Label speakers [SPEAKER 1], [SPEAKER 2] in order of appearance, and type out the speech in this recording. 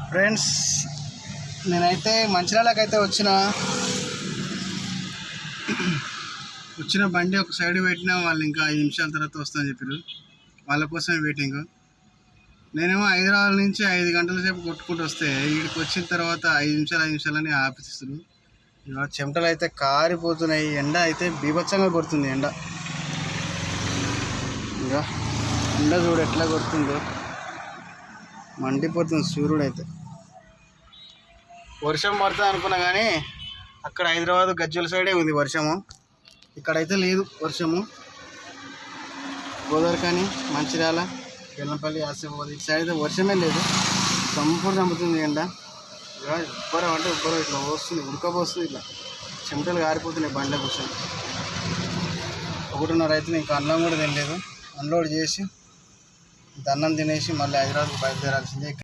[SPEAKER 1] Friends, నేనైతే మంచిర్యాలకైతే వచ్చిన బండి ఒక సైడ్ పెట్టినా వాళ్ళు ఇంకా 5 నిమిషాల తర్వాత వస్తామని చెప్పారు. వాళ్ళ కోసమే వెయిటింగ్. నేనేమో హైదరాబాద్ నుంచి 5 గంటల సేపు కొట్టుకుంటూ వస్తే వీడికి వచ్చిన తర్వాత 5 నిమిషాలని ఆపిస్తున్నారు. ఇవాళ చెమటలు అయితే కారిపోతున్నాయి. ఎండ అయితే బీభత్సంగా కొడుతుంది. ఎండ చూడు ఎట్లా కొడుతుందో, మండిపోతుంది సూర్యుడు అయితే. వర్షం పడుతుంది అనుకున్నా కానీ అక్కడ హైదరాబాద్ గజ్వెల్ సైడే ఉంది వర్షము. ఇక్కడైతే లేదు వర్షము. గోదావరిఖని, మంచిర్యాల, బెల్లంపల్లి, ఆసిఫాబాద్ ఇటు సైడ్ అయితే వర్షమే లేదు. చంపుతుంది ఎండ. ఉబ్బరం అంటే ఉబ్బరం ఇట్లా వస్తుంది, ఉడకపోస్తుంది. ఇట్లా చెమటలు కారిపోతున్నాయి బండ్ల కూర్చొని. 1:30 అయితే ఇంకా అన్నం కూడా తినలేదు. అన్లోడ్ చేసి అన్నం తినేసి మళ్ళీ హైదరాబాద్కి బయలుదేరాల్సిందే.